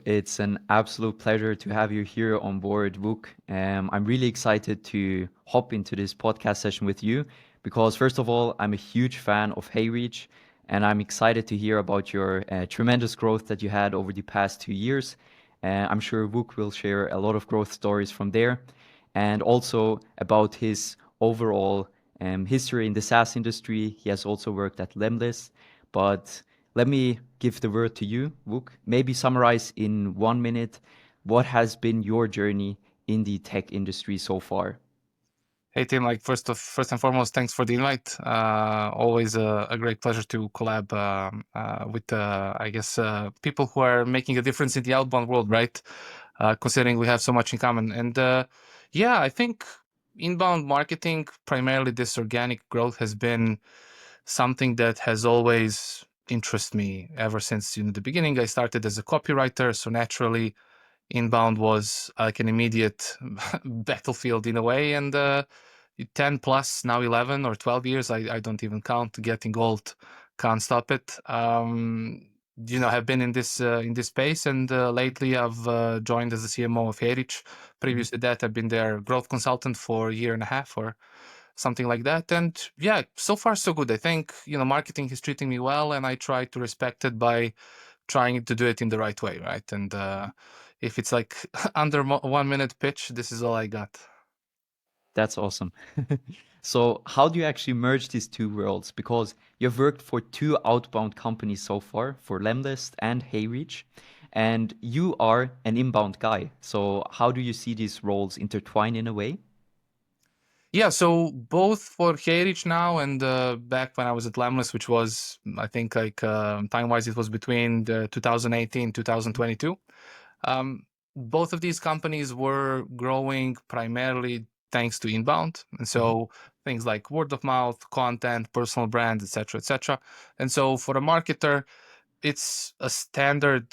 It's an absolute pleasure to have you here on board, Vuk. I'm really excited to hop into this podcast session with you because, first of all, I'm a huge fan of Heyreach, and I'm excited to hear about your tremendous growth that you had over the past 2 years. I'm sure Vuk will share a lot of growth stories from there, and also about his overall history in the SaaS industry. He has also worked at Lemlist, but let me give the word to you, Vuk. Maybe summarize in 1 minute what has been your journey in the tech industry so far. Hey Tim, like first and foremost, thanks for the invite. Always a great pleasure to collab with I guess people who are making a difference in the outbound world, right? Considering we have so much in common. And yeah, I think inbound marketing, primarily this organic growth, has been something that has always interested me ever since the beginning. I started as a copywriter, so naturally inbound was like an immediate battlefield in a way. And 10 plus, now 11 or 12 years, I don't even count. Getting old, can't stop it. Have been in this space, and lately I've joined as the CMO of Heyreach. Previous to that, I've been their growth consultant for a year and a half or something like that. And yeah, so far so good. I think marketing is treating me well, and I try to respect it by trying to do it in the right way, right? And if it's like under 1 minute pitch, this is all I got. That's awesome. So, how do you actually merge these two worlds? Because you've worked for two outbound companies so far, for Lemlist and Heyreach, and you are an inbound guy. So, how do you see these roles intertwine in a way? Yeah, so both for Heyreach now and back when I was at Lemlist, which was, I think, like time-wise, it was between 2018 2022. Both of these companies were growing primarily thanks to inbound, and so things like word of mouth, content, personal brand, etc., etc. And so for a marketer, it's a standard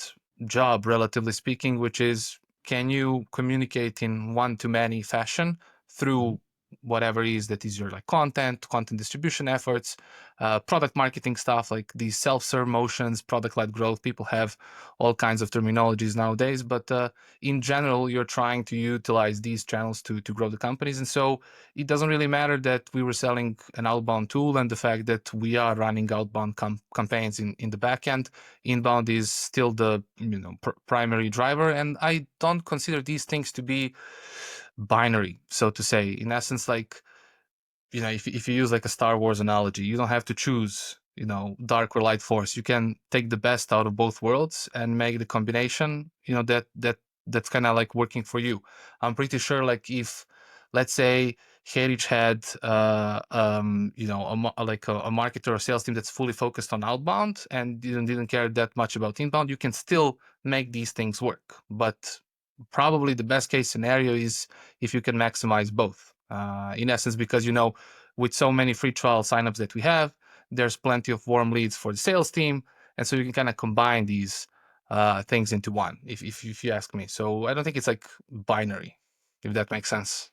job, relatively speaking, which is, can you communicate in one-to-many fashion through whatever it is that is your like content distribution efforts, product marketing stuff, like these self-serve motions, product-led growth. People have all kinds of terminologies nowadays, but in general, you're trying to utilize these channels to grow the companies. And so it doesn't really matter that we were selling an outbound tool and the fact that we are running outbound campaigns in the back end. Inbound is still the primary driver, and I don't consider these things to be binary, so to say. In essence, like if you use like a Star Wars analogy, you don't have to choose dark or light force. You can take the best out of both worlds and make the combination that's kind of like working for you. I'm pretty sure, like, if, let's say, Heritage had a marketer or sales team that's fully focused on outbound and didn't care that much about inbound, you can still make these things work. But probably the best case scenario is if you can maximize both, in essence, because with so many free trial signups that we have, there's plenty of warm leads for the sales team, and so you can kind of combine these things into one, if you ask me. So I don't think it's like binary, if that makes sense.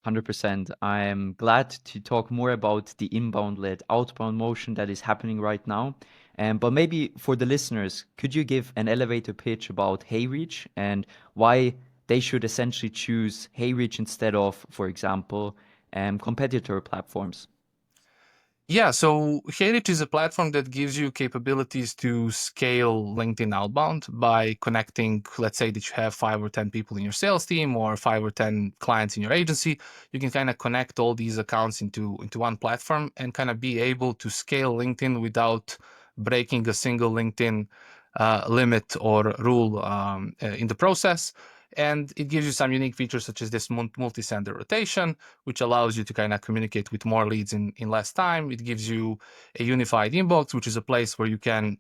100%. I'm glad to talk more about the inbound-led outbound motion that is happening right now. But maybe for the listeners, could you give an elevator pitch about Heyreach and why they should essentially choose Heyreach instead of, for example, competitor platforms? Yeah, so Heyreach is a platform that gives you capabilities to scale LinkedIn outbound by connecting, let's say that you have 5 or 10 people in your sales team or 5 or 10 clients in your agency. You can kind of connect all these accounts into one platform and kind of be able to scale LinkedIn without breaking a single LinkedIn limit or rule in the process. And it gives you some unique features such as this multi-sender rotation, which allows you to kind of communicate with more leads in less time. It gives you a unified inbox, which is a place where you can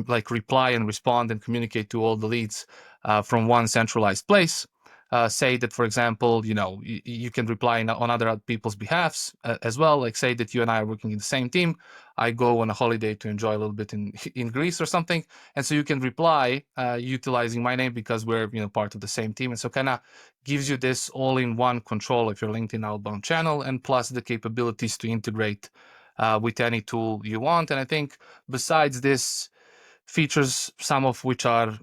like reply and respond and communicate to all the leads from one centralized place. Say that, for example, you can reply on other people's behalfs as well. Like, say that you and I are working in the same team. I go on a holiday to enjoy a little bit in Greece or something, and so you can reply utilizing my name because we're part of the same team. And so kind of gives you this all-in-one control of your LinkedIn outbound channel, and plus the capabilities to integrate with any tool you want. And I think besides this features, some of which are,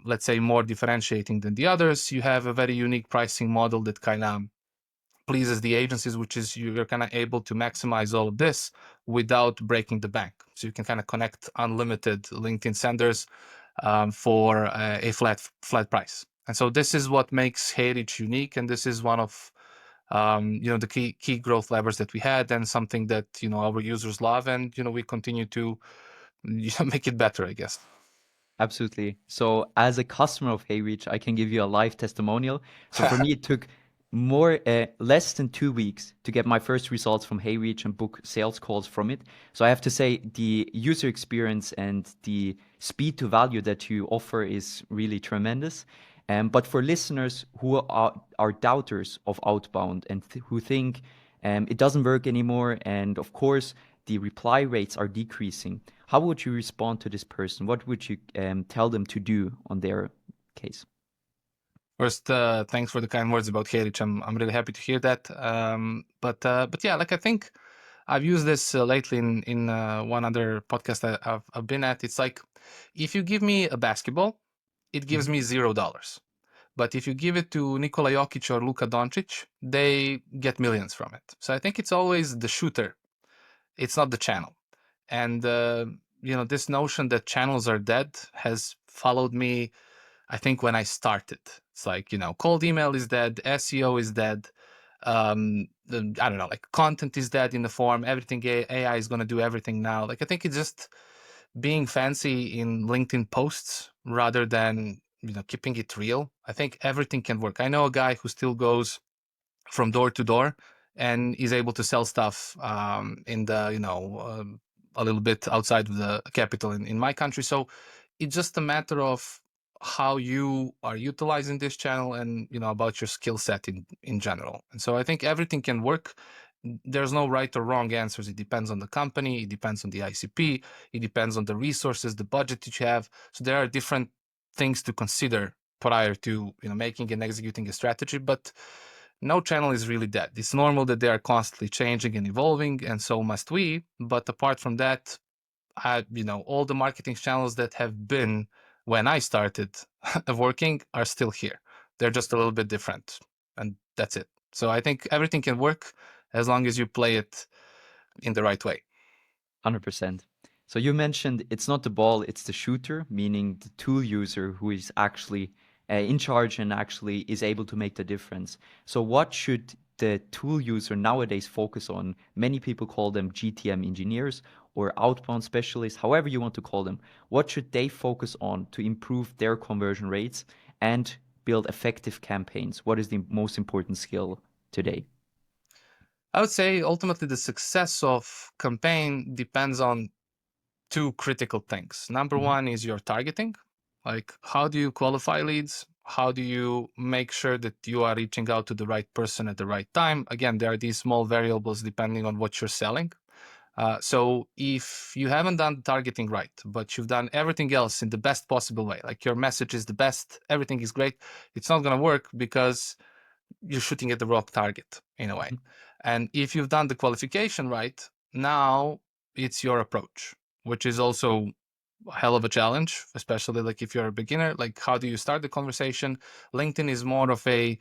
let's say, more differentiating than the others. You have a very unique pricing model that kind of pleases the agencies, which is you're kind of able to maximize all of this without breaking the bank. So you can kind of connect unlimited LinkedIn senders for a flat price. And so this is what makes Heyreach unique, and this is one of the key growth levers that we had, and something that our users love, and we continue to make it better, I guess. Absolutely. So as a customer of Heyreach, I can give you a live testimonial. So for me, it took less than 2 weeks to get my first results from Heyreach and book sales calls from it. So I have to say the user experience and the speed to value that you offer is really tremendous. But for listeners who are doubters of Outbound and who think it doesn't work anymore, and of course the reply rates are decreasing, how would you respond to this person? What would you tell them to do on their case? First, thanks for the kind words about Heyreach. I'm really happy to hear that. But yeah, like I think I've used this lately in one other podcast that I've been at. It's like, if you give me a basketball, it gives me $0. But if you give it to Nikola Jokic or Luka Doncic, they get millions from it. So I think it's always the shooter. It's not the channel. And this notion that channels are dead has followed me, I think, when I started. It's like, cold email is dead, SEO is dead. I don't know, like content is dead in the form, everything AI is going to do everything now. Like, I think it's just being fancy in LinkedIn posts rather than, keeping it real. I think everything can work. I know a guy who still goes from door to door and is able to sell stuff in the, a little bit outside of the capital in my country. So it's just a matter of how you are utilizing this channel and about your skill set in general. And so I think everything can work. There's no right or wrong answers. It depends on the company, it depends on the ICP, it depends on the resources, the budget that you have. So there are different things to consider prior to making and executing a strategy. But no channel is really dead. It's normal that they are constantly changing and evolving, and so must we. But apart from that, all the marketing channels that have been when I started working are still here. They're just a little bit different, and that's it. So I think everything can work as long as you play it in the right way. 100%. So you mentioned it's not the ball, it's the shooter, meaning the tool user who is actually in charge and actually is able to make the difference. So what should the tool user nowadays focus on? Many people call them GTM engineers or outbound specialists, however you want to call them. What should they focus on to improve their conversion rates and build effective campaigns? What is the most important skill today? I would say ultimately the success of campaign depends on two critical things. Number one is your targeting. Like, how do you qualify leads? How do you make sure that you are reaching out to the right person at the right time? Again, there are these small variables depending on what you're selling. So if you haven't done the targeting right, but you've done everything else in the best possible way, like your message is the best, everything is great, it's not going to work because you're shooting at the wrong target in a way. And if you've done the qualification right, now it's your approach, which is also a hell of a challenge, especially like if you're a beginner. Like, how do you start the conversation? LinkedIn is more of a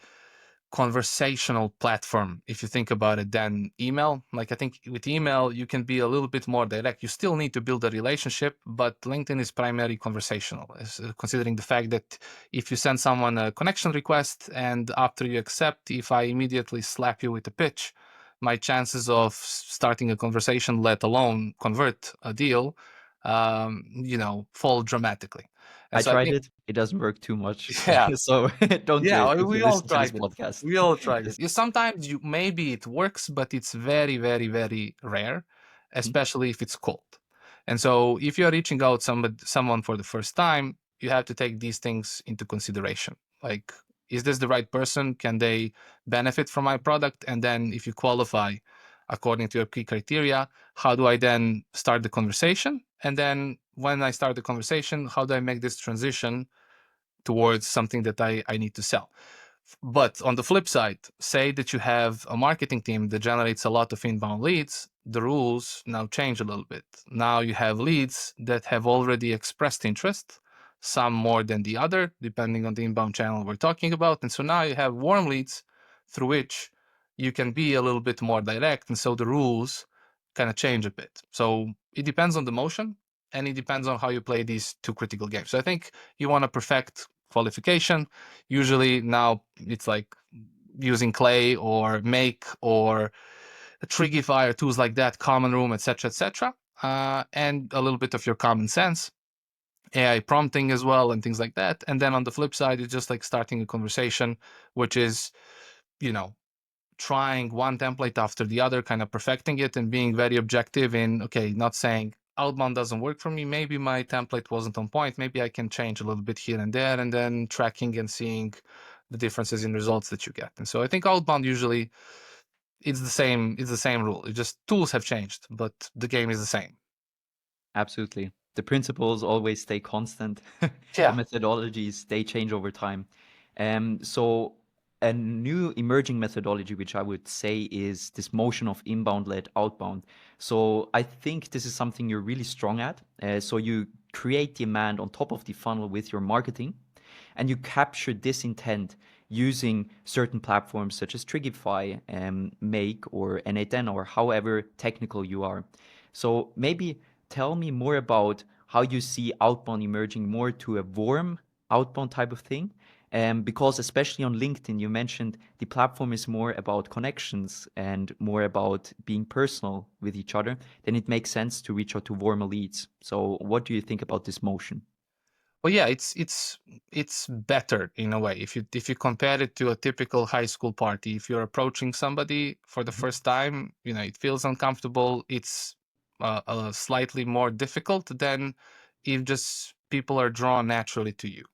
conversational platform, if you think about it, than email. Like, I think with email you can be a little bit more direct. You still need to build a relationship, but LinkedIn is primarily conversational, considering the fact that if you send someone a connection request and after you accept, if I immediately slap you with a pitch, my chances of starting a conversation, let alone convert a deal, fall dramatically. And I so I tried think, it. It doesn't work too much. yeah. So don't do Yeah, it if you we all listen to this tried it. podcast. We all tried it. Sometimes maybe it works, but it's very, very, very rare, Mhm. especially if it's cold. And so if you're reaching out someone for the first time, you have to take these things into consideration. Like, is this the right person? Can they benefit from my product? And then if you qualify according to your key criteria, how do I then start the conversation? And then when I start the conversation, how do I make this transition towards something that I need to sell? But on the flip side, say that you have a marketing team that generates a lot of inbound leads, the rules now change a little bit. Now you have leads that have already expressed interest, some more than the other, depending on the inbound channel we're talking about. And so now you have warm leads through which you can be a little bit more direct. And so the rules kind of change a bit. So it depends on the motion and it depends on how you play these two critical games. So I think you want to perfect qualification. Usually now it's like using Clay or Make or Trigify or tools like that, Common Room, etc., and a little bit of your common sense, AI prompting as well, and things like that. And then on the flip side, it's just like starting a conversation, which is, you know, trying one template after the other, kind of perfecting it and being very objective in, okay, not saying outbound doesn't work for me. Maybe my template wasn't on point. Maybe I can change a little bit here and there, and then tracking and seeing the differences in results that you get. And so I think outbound usually it's the same. It's the same rule. It just tools have changed, but the game is the same. Absolutely. The principles always stay constant. The Yeah. methodologies, they change over time. So a new emerging methodology, which I would say is this motion of inbound-led outbound. So I think this is something you're really strong at. So you create demand on top of the funnel with your marketing, and you capture this intent using certain platforms such as Trigify, Make, or N8N, or however technical you are. So maybe tell me more about how you see outbound emerging more to a warm outbound type of thing. Because especially on LinkedIn, you mentioned the platform is more about connections and more about being personal with each other, then it makes sense to reach out to warmer leads. So what do you think about this motion? Well, yeah, it's better in a way. If you compare it to a typical high school party, if you're approaching somebody for the first time, you know, it feels uncomfortable. It's slightly more difficult than if just people are drawn naturally to you.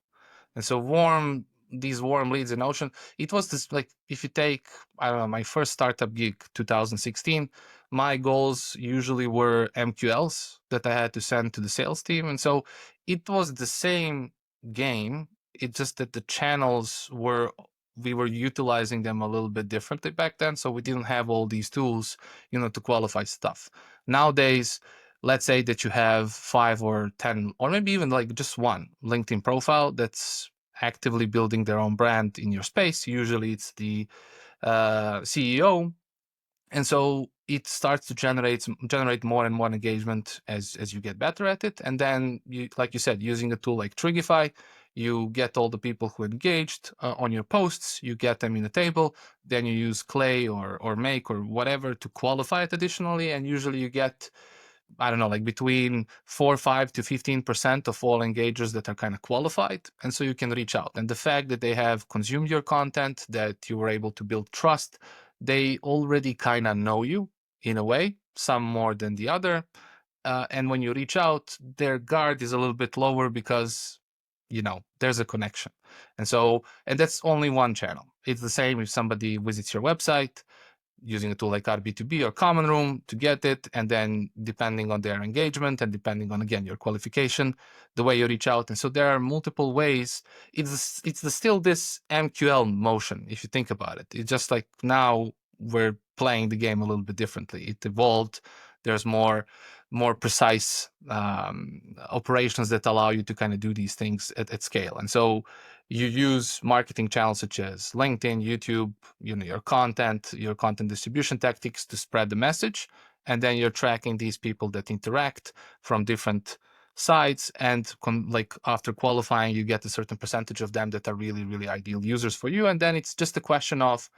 And so these warm leads in Ocean, it was this, like, if you take, I don't know, my first startup gig, 2016, my goals usually were MQLs that I had to send to the sales team. And so it was the same game. It's just that the channels we were utilizing them a little bit differently back then. So we didn't have all these tools, you know, to qualify stuff. Nowadays, let's say that you have 5 or 10 or maybe even like just one LinkedIn profile that's actively building their own brand in your space. Usually it's the CEO, and so it starts to generate more and more engagement as you get better at it. And then you, like you said, using a tool like Trigify, you get all the people who engaged on your posts, you get them in a table, then you use Clay or Make or whatever to qualify it additionally, and usually you get, I don't know, like between 4, 5 to 15% of all engagers that are kind of qualified. And so you can reach out. And the fact that they have consumed your content, that you were able to build trust, they already kind of know you in a way, some more than the other. And when you reach out, their guard is a little bit lower because, you know, there's a connection. And so, and that's only one channel. It's the same if somebody visits your website using a tool like RB2B or Common Room to get it. And then depending on their engagement and depending on, again, your qualification, the way you reach out. And so there are multiple ways. It's still this MQL motion, if you think about it. It's just like now we're playing the game a little bit differently. It evolved. There's more precise operations that allow you to kind of do these things at scale. And so you use marketing channels such as LinkedIn, YouTube, you know, your content distribution tactics to spread the message, and then you're tracking these people that interact from different sites, and like after qualifying, you get a certain percentage of them that are really, really ideal users for you. And then it's just a question of,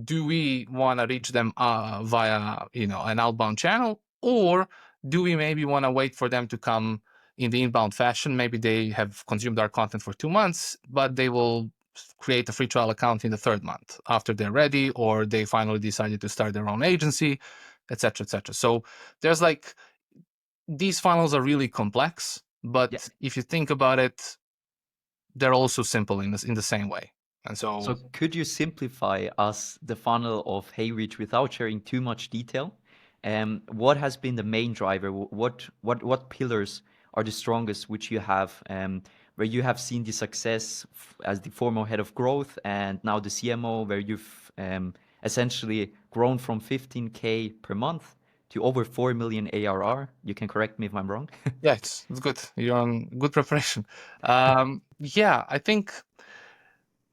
do we want to reach them via, you know, an outbound channel, or do we maybe want to wait for them to come in the inbound fashion? Maybe they have consumed our content for 2 months, but they will create a free trial account in the 3rd month after they're ready, or they finally decided to start their own agency, etc., etc. So there's like, these funnels are really complex, Yeah. but if you think about it, they're also simple in the same way. And so So could you simplify us the funnel of Heyreach without sharing too much detail? What has been the main driver? What pillars are the strongest which you have where you have seen the success as the former head of growth and now the CMO, where you've essentially grown from 15K per month to over 4 million ARR. You can correct me if I'm wrong. Yeah, it's good. You're on good preparation. Yeah, I think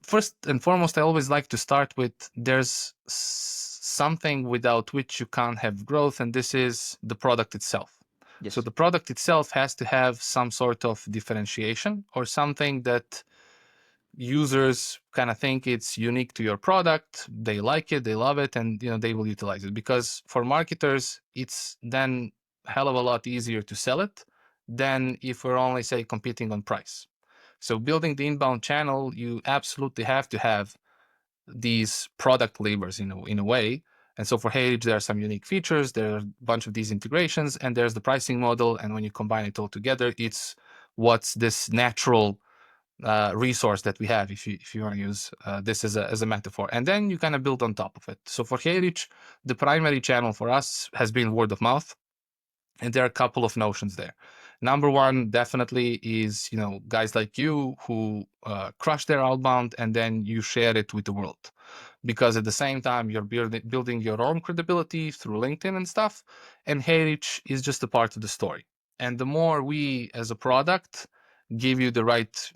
first and foremost, I always like to start with there's something without which you can't have growth, and this is the product itself. So Yes, the product itself has to have some sort of differentiation or something that users kind of think it's unique to your product. They like it, they love it, and they will utilize it. Because for marketers, it's then hell of a lot easier to sell it than if we're only say competing on price. So building the inbound channel, you absolutely have to have these product levers in a way. And so for Heyreach, there are some unique features. There are a bunch of these integrations, and there's the pricing model. And when you combine it all together, it's what's this natural resource that we have, if you want to use this as a metaphor. And then you kind of build on top of it. So for Heyreach, the primary channel for us has been word of mouth. And there are a couple of notions there. Number one, definitely is, guys like you who crush their outbound and then you share it with the world. Because at the same time, you're building your own credibility through LinkedIn and stuff. And Heyreach is just a part of the story. And the more we as a product give you the right,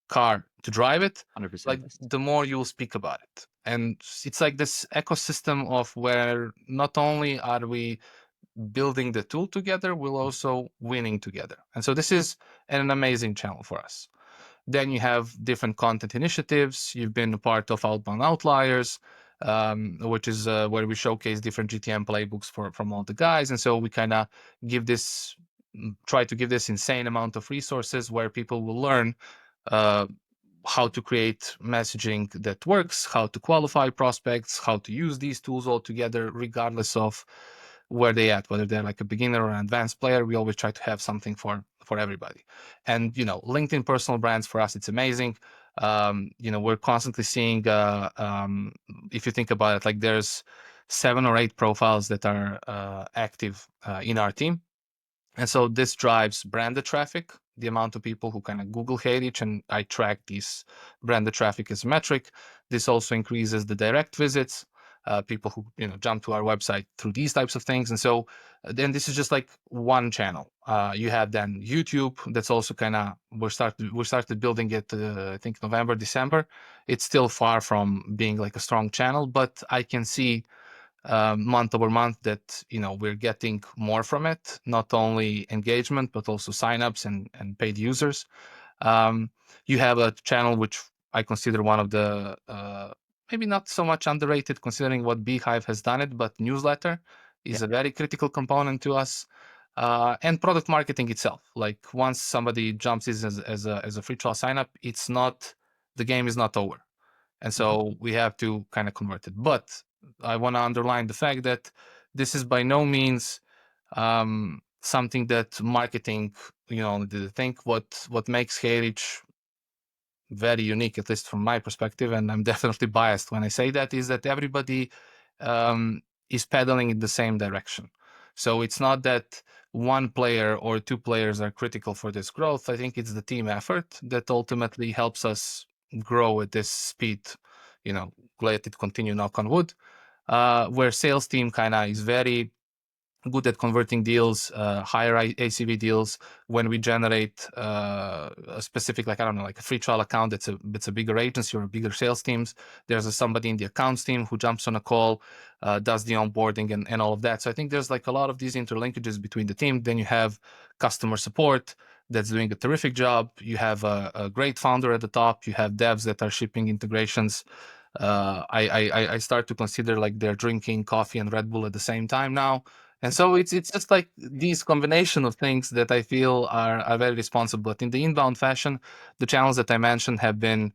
car to drive it, 100%. like the more you'll speak about it. And it's like this ecosystem of where not only are we building the tool together, we're also winning together. And so this is an amazing channel for us. Then you have different content initiatives. You've been a part of Outbound Outliers, which is where we showcase different GTM playbooks from all the guys. And so we kind of try to give this insane amount of resources where people will learn how to create messaging that works, how to qualify prospects, how to use these tools all together, regardless of where they at, whether they're like a beginner or an advanced player. We always try to have something for everybody. And LinkedIn personal brands, for us, it's amazing. We're constantly seeing if you think about it, like there's 7 or 8 profiles that are active in our team. And so this drives branded traffic, the amount of people who kind of Google Heyreach, and I track these branded traffic as a metric. This also increases the direct visits, people who jump to our website through these types of things. And so then this is just like one channel. You have then YouTube. That's also kind of we started building it. I think November, December. It's still far from being like a strong channel, but I can see month over month that we're getting more from it, not only engagement but also signups and paid users. You have a channel which I consider one of the maybe not so much underrated, considering what Beehive has done it, but newsletter is Yeah, a very critical component to us. And product marketing itself, like once somebody jumps in as a free trial sign up, the game is not over. And so we have to kind of convert it. But I want to underline the fact that this is by no means something that marketing, did think. What makes Heyreach very unique, at least from my perspective, and I'm definitely biased when I say that, is that everybody is pedaling in the same direction. So it's not that one player or 2 players are critical for this growth. I think it's the team effort that ultimately helps us grow at this speed. Let it continue, knock on wood. Where sales team kind of is very good at converting deals, higher ACV deals. When we generate a specific, like, I don't know, like a free trial account, it's a bigger agency or a bigger sales teams. There's somebody in the accounts team who jumps on a call, does the onboarding and all of that. So I think there's like a lot of these interlinkages between the team. Then you have customer support that's doing a terrific job. You have a great founder at the top. You have devs that are shipping integrations. I start to consider like they're drinking coffee and Red Bull at the same time now. And so it's just like these combination of things that I feel are very responsible. But in the inbound fashion, the channels that I mentioned have been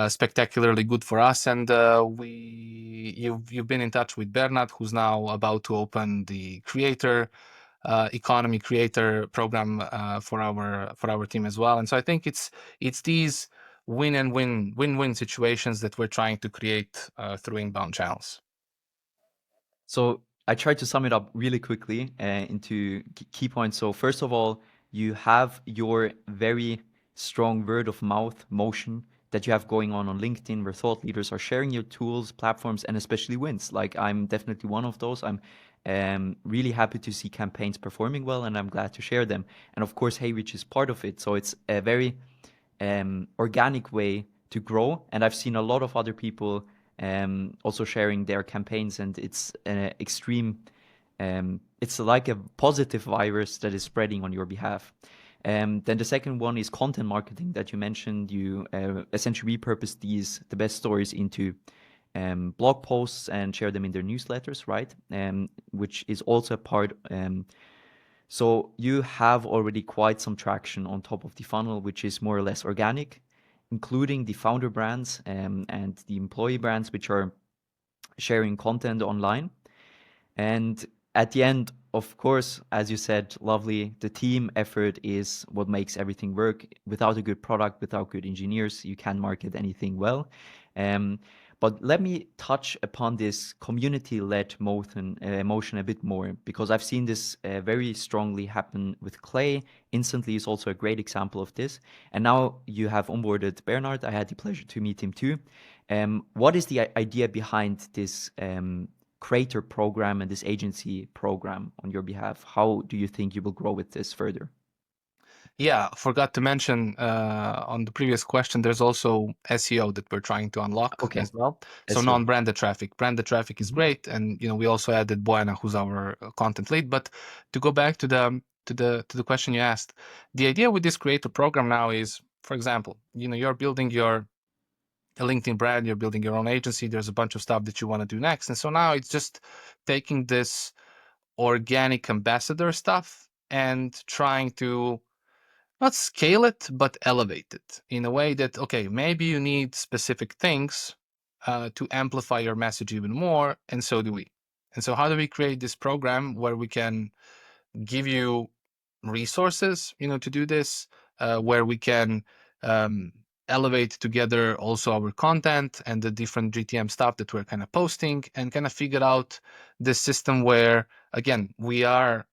spectacularly good for us. And you've been in touch with Bernard, who's now about to open the creator economy creator program for our team as well. And so I think it's these win-win situations that we're trying to create through inbound channels. So I tried to sum it up really quickly into key points. So first of all, you have your very strong word of mouth motion that you have going on LinkedIn, where thought leaders are sharing your tools, platforms, and especially wins. Like I'm definitely one of those. I'm really happy to see campaigns performing well, and I'm glad to share them. And of course, Heyreach is part of it. So it's a very organic way to grow. And I've seen a lot of other people also sharing their campaigns, and it's an extreme. It's like a positive virus that is spreading on your behalf. Then the second one is content marketing that you mentioned. You essentially repurpose the best stories into blog posts and share them in their newsletters, right? Which is also a part. So you have already quite some traction on top of the funnel, which is more or less organic, including the founder brands and the employee brands, which are sharing content online. And at the end, of course, as you said, lovely, the team effort is what makes everything work. Without a good product, without good engineers, you can't market anything well. Um, but let me touch upon this community-led motion a bit more, because I've seen this very strongly happen with Clay. Instantly is also a great example of this. And now you have onboarded Bernard. I had the pleasure to meet him too. What is the idea behind this creator program and this agency program on your behalf? How do you think you will grow with this further? Yeah, forgot to mention on the previous question, there's also SEO that we're trying to unlock Okay, as well. So SEO. non-branded traffic. Branded traffic is great, and we also added Buena, who's our content lead. But to go back to the question you asked, the idea with this creator program now is, for example, you're building your a LinkedIn brand, you're building your own agency. There's a bunch of stuff that you want to do next, and so now it's just taking this organic ambassador stuff and trying to not scale it, but elevate it in a way that, okay, maybe you need specific things to amplify your message even more, and so do we. And so, how do we create this program where we can give you resources, to do this, where we can um, elevate together also our content and the different GTM stuff that we're kind of posting, and kind of figure out this system where, again, we are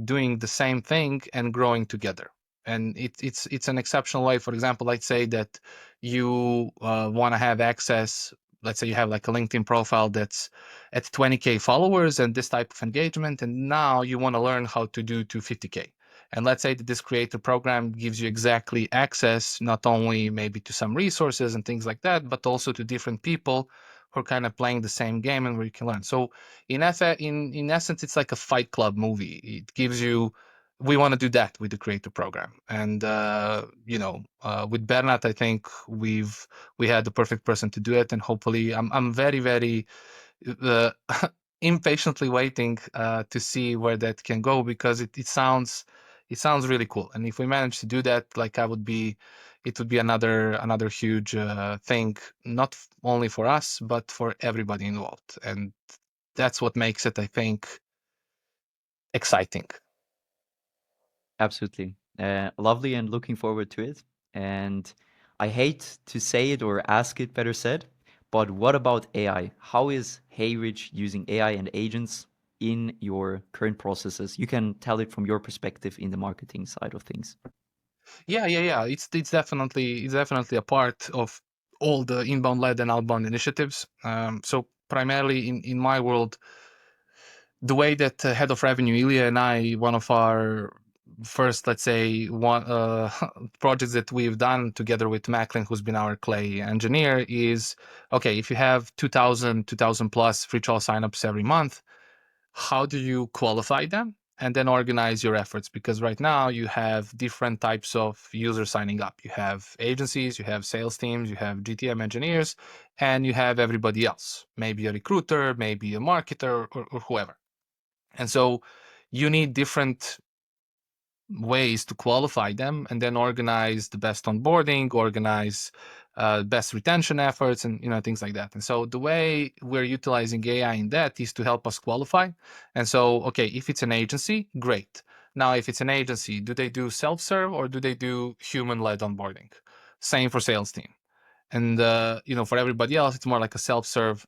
doing the same thing and growing together. And it's an exceptional way. For example, let's say that you want to have access. Let's say you have like a LinkedIn profile that's at 20K followers and this type of engagement, and now you want to learn how to do to 50K. And let's say that this creator program gives you exactly access, not only maybe to some resources and things like that, but also to different people who are kind of playing the same game and where you can learn. So in essence, it's like a Fight Club movie. It gives you, we want to do that with the creator program. And with Bernard, I think we had the perfect person to do it, and hopefully I'm very, very uh, impatiently waiting to see where that can go, because it sounds really cool. And if we manage to do that, like it would be another huge thing, not only for us but for everybody involved. And that's what makes it, I think, exciting. Absolutely. Lovely and looking forward to it. And I hate to say it or ask it, better said, but what about AI? How is Heyreach using AI and agents in your current processes? You can tell it from your perspective in the marketing side of things. Yeah. It's definitely a part of all the inbound led and outbound initiatives. So primarily in my world, the way that head of revenue Ilya and I, one of our first, let's say, one projects that we've done together with Macklin, who's been our Clay engineer, is okay. If you have 2,000 plus free trial signups every month, how do you qualify them and then organize your efforts? Because right now you have different types of users signing up. You have agencies, you have sales teams, you have GTM engineers, and you have everybody else. Maybe a recruiter, maybe a marketer, or whoever. And so you need different ways to qualify them and then organize the best onboarding, organize best retention efforts, and things like that. And so the way we're utilizing AI in that is to help us qualify. And so, okay, if it's an agency, great. Now, if it's an agency, do they do self-serve or do they do human-led onboarding? Same for sales team. And for everybody else, it's more like a self-serve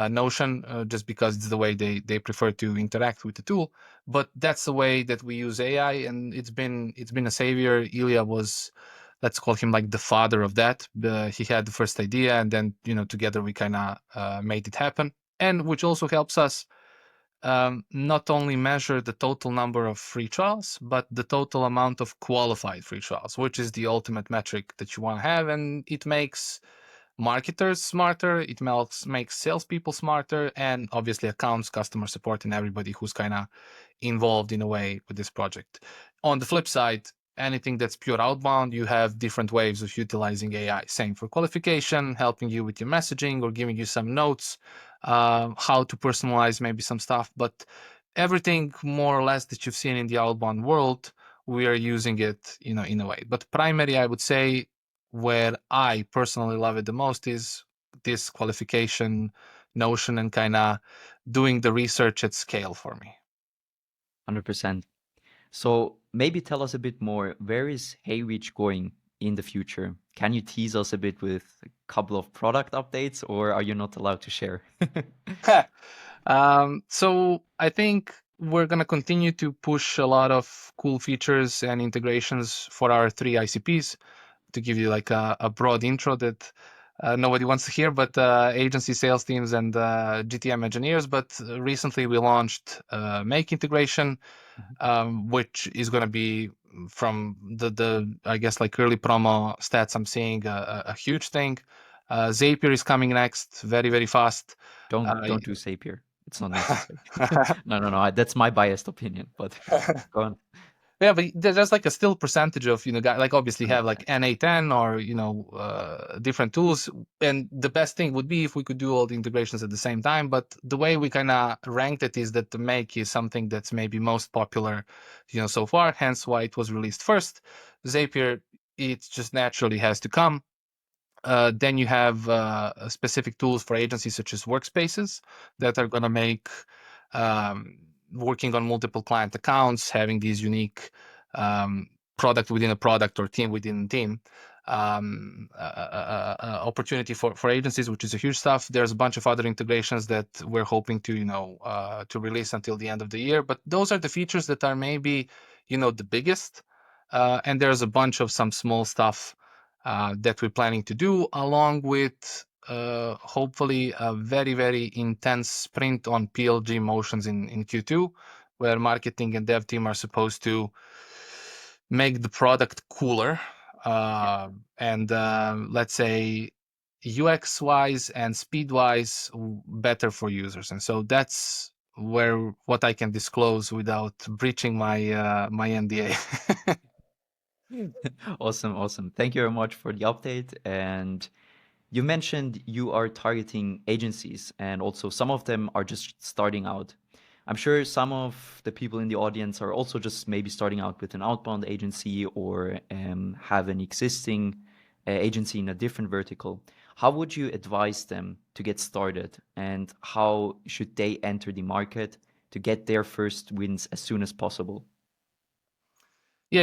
notion, just because it's the way they prefer to interact with the tool. But that's the way that we use AI, and it's been a savior. Ilya was let's call him like the father of that. He had the first idea, and then together we kind of made it happen, and which also helps us not only measure the total number of free trials, but the total amount of qualified free trials, which is the ultimate metric that you want to have. And it makes marketers smarter, it makes salespeople smarter, and obviously accounts, customer support, and everybody who's kind of involved in a way with this project. On the flip side, anything that's pure outbound, you have different ways of utilizing AI. Same for qualification, helping you with your messaging or giving you some notes, how to personalize maybe some stuff. But everything more or less that you've seen in the outbound world, we are using it, in a way. But primary, I would say, where I personally love it the most is this qualification notion and kind of doing the research at scale for me. 100%. So maybe tell us a bit more. Where is Heyreach going in the future? Can you tease us a bit with a couple of product updates, or are you not allowed to share? So I think we're going to continue to push a lot of cool features and integrations for our 3 ICPs. To give you like a broad intro that nobody wants to hear, but agency sales teams and GTM engineers. But recently we launched Make integration, which is going to be, from the I guess like early promo stats I'm seeing, a huge thing. Zapier is coming next, very very fast. Don't do Zapier. It's not necessary. No. That's my biased opinion, but go on. Yeah, but there's like a still percentage of guys, like obviously have like 100%. NA10 or different tools, and the best thing would be if we could do all the integrations at the same time. But the way we kind of ranked it is that the Make is something that's maybe most popular, so far. Hence why it was released first. Zapier, it just naturally has to come. Then you have specific tools for agencies such as workspaces that are going to make um, working on multiple client accounts, having these unique product within a product or team within a team opportunity for agencies, which is a huge stuff. There's a bunch of other integrations that we're hoping to release until the end of the year. But those are the features that are maybe the biggest. And there's a bunch of some small stuff that we're planning to do, along with hopefully a very, very intense sprint on PLG motions in Q2, where marketing and dev team are supposed to make the product cooler and let's say UX wise and speed wise better for users. And so that's what I can disclose without breaching my NDA. Awesome. Thank you very much for the update. And you mentioned you are targeting agencies, and also some of them are just starting out. I'm sure some of the people in the audience are also just maybe starting out with an outbound agency or have an existing agency in a different vertical. How would you advise them to get started, and how should they enter the market to get their first wins as soon as possible? Yeah,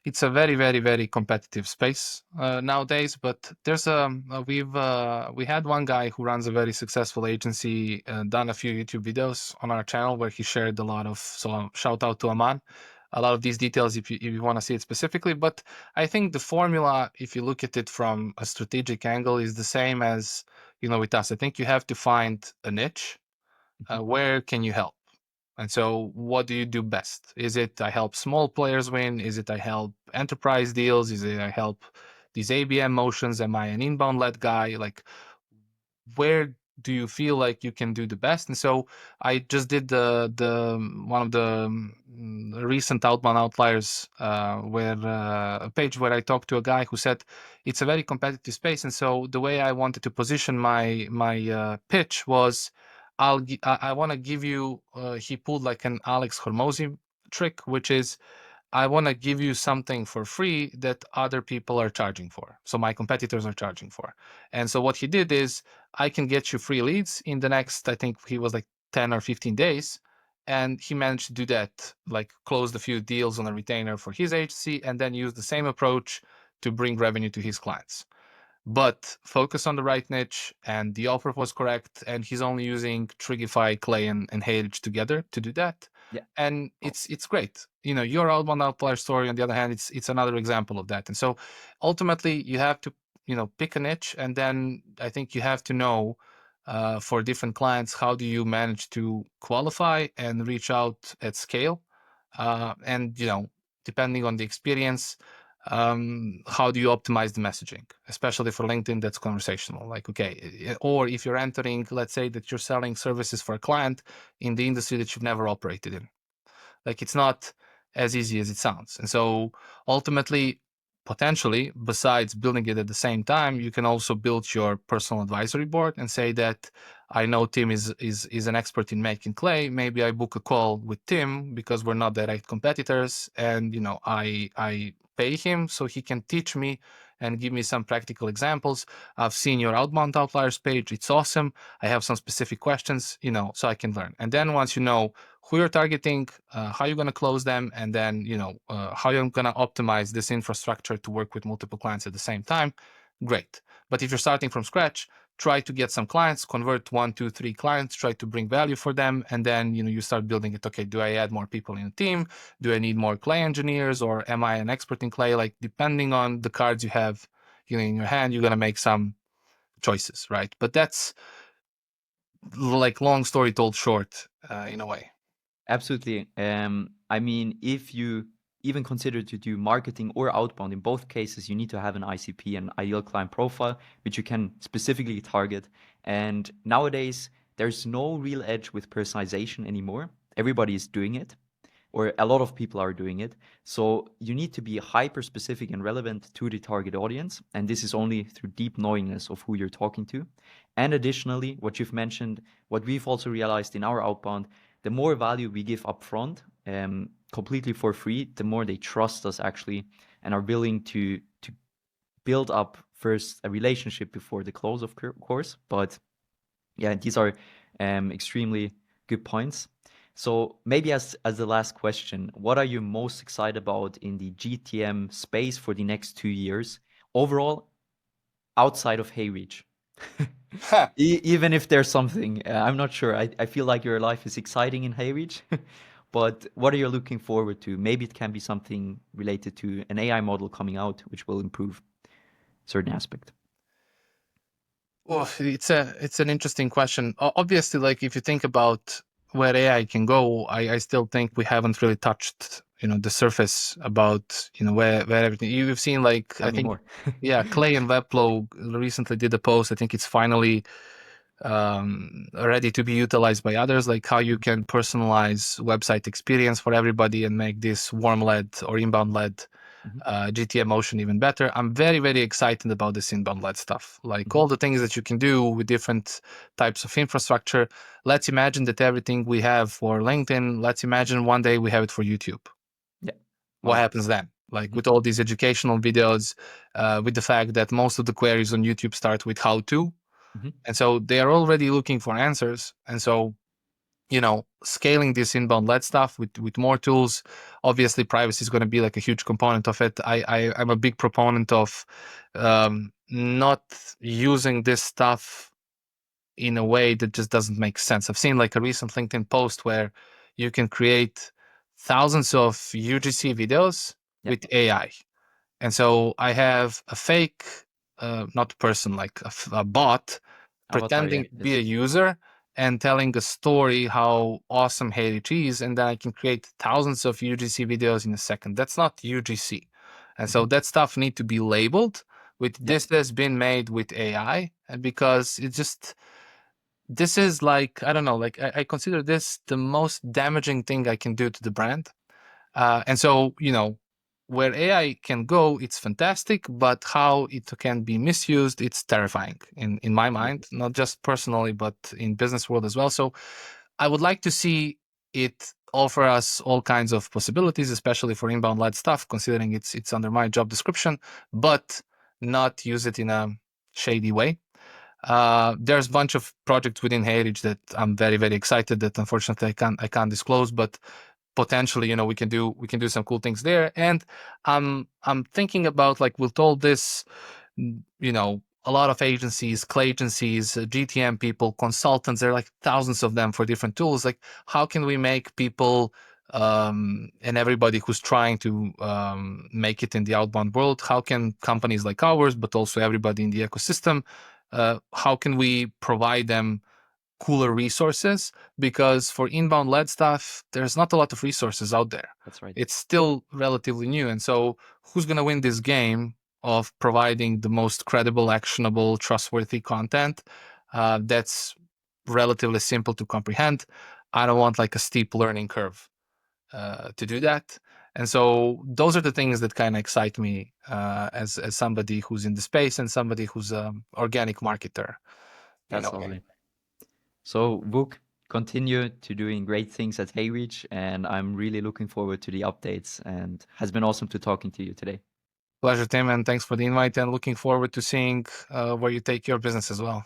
it's a very, very, very competitive space nowadays. But there's we had one guy who runs a very successful agency, done a few YouTube videos on our channel where he shared a lot of. So shout out to Aman. A lot of these details if you want to see it specifically. But I think the formula, if you look at it from a strategic angle, is the same as with us. I think you have to find a niche. Where can you help? And so what do you do best? Is it I help small players win? Is it I help enterprise deals? Is it I help these ABM motions? Am I an inbound led guy? Like, where do you feel like you can do the best? And so I just did the one of the recent outbound outliers where a page where I talked to a guy who said it's a very competitive space. And so the way I wanted to position my pitch was I want to give you he pulled like an Alex Hormozy trick, which is I want to give you something for free that other people are charging for. So my competitors are charging for. And so what he did is I can get you free leads in the next, I think he was like 10 or 15 days. And he managed to do that, like closed a few deals on a retainer for his agency and then use the same approach to bring revenue to his clients. But focus on the right niche, and the offer was correct. And he's only using Trigify, Clay, and Heyreach together to do that. Yeah. And it's great. Your outbound outlier story, on the other hand, it's another example of that. And so ultimately you have to pick a niche, and then I think you have to know for different clients, how do you manage to qualify and reach out at scale, and depending on the experience, how do you optimize the messaging, especially for LinkedIn that's conversational, like, okay, or if you're entering, let's say that you're selling services for a client in the industry that you've never operated in. Like, it's not as easy as it sounds. And so ultimately, potentially, besides building it at the same time, you can also build your personal advisory board and say that I know Tim is an expert in making clay. Maybe I book a call with Tim because we're not direct competitors, and I pay him so he can teach me and give me some practical examples. I've seen your Outbound Outliers page. It's awesome. I have some specific questions, so I can learn. And then once you know who you're targeting, how you're going to close them, and then how you're going to optimize this infrastructure to work with multiple clients at the same time, great. But if you're starting from scratch, try to get some clients, convert 1, 2, 3 clients, try to bring value for them, and then you start building it. Okay, do I add more people in the team? Do I need more clay engineers, or am I an expert in clay? Like, depending on the cards you have in your hand, you're going to make some choices, right? But that's like long story told short, in a way. Absolutely. I mean, if you even consider to do marketing or outbound, in both cases, you need to have an ICP, an ideal client profile, which you can specifically target. And nowadays, there's no real edge with personalization anymore. Everybody is doing it, or a lot of people are doing it. So you need to be hyper specific and relevant to the target audience. And this is only through deep knowingness of who you're talking to. And additionally, what you've mentioned, what we've also realized in our outbound, the more value we give upfront, completely for free, the more they trust us actually and are willing to build up first a relationship before the close, of course. But yeah, these are extremely good points. So maybe as the last question, what are you most excited about in the GTM space for the next 2 years overall, outside of Heyreach? Even if there's something, I'm not sure. I feel like your life is exciting in Heyreach, but what are you looking forward to? Maybe it can be something related to an AI model coming out, which will improve certain aspect. Well, it's an interesting question. Obviously, like, if you think about where AI can go, I still think we haven't really touched the surface about where everything. You've seen, like, Tell I me think, more. yeah, Clay and Webflow recently did a post. I think it's finally ready to be utilized by others, like how you can personalize website experience for everybody and make this warm led or inbound led Mhm, GTM motion even better. I'm very, very excited about this inbound led stuff. Like, mhm. all the things that you can do with different types of infrastructure. Let's imagine that everything we have for LinkedIn, let's imagine one day we have it for YouTube. Yeah. What Wow. happens then? Like, Mhm, with all these educational videos, with the fact that most of the queries on YouTube start with how to. mhm. And so they are already looking for answers. And so scaling this inbound led stuff with more tools. Obviously, privacy is going to be like a huge component of it. I'm a big proponent of not using this stuff in a way that just doesn't make sense. I've seen like a recent LinkedIn post where you can create thousands of UGC videos Yeah. with AI. And so I have a fake, not person, like a bot, Avatar. Yeah. pretending to be Yes. a user and telling a story how awesome Heyreach is, and then I can create thousands of UGC videos in a second. That's not UGC. And so Mhm. that stuff need to be labeled with Yeah. this has been made with AI, and because this is like, I don't know, like, I consider this the most damaging thing I can do to the brand. And so, where AI can go, it's fantastic, but how it can be misused, it's terrifying in my Yeah. mind, not just personally, but in business world as well. So I would like to see it offer us all kinds of possibilities, especially for inbound led stuff, considering it's under my job description, but not use it in a shady way. There's a bunch of projects within Heyreach that I'm very, very excited that unfortunately I can't disclose, but potentially we can do some cool things there. And I'm thinking about, like, with all this, a lot of agencies, clay agencies, GTM people, consultants. There are like thousands of them for different tools. Like, how can we make people and everybody who's trying to make it in the outbound world, how can companies like ours, but also everybody in the ecosystem, how can we provide them cooler resources? Because for inbound led stuff, there's not a lot of resources out there. That's right. It's still relatively new. And so who's going to win this game of providing the most credible, actionable, trustworthy content that's relatively simple to comprehend? I don't want like a steep learning curve to do that. And so those are the things that kind of excite me as somebody who's in the space and somebody who's an organic marketer. That's lovely. So Vuk, continue to doing great things at Heyreach, and I'm really looking forward to the updates, and has been awesome to talking to you today. Pleasure, Tim, and thanks for the invite, and looking forward to seeing where you take your business as well.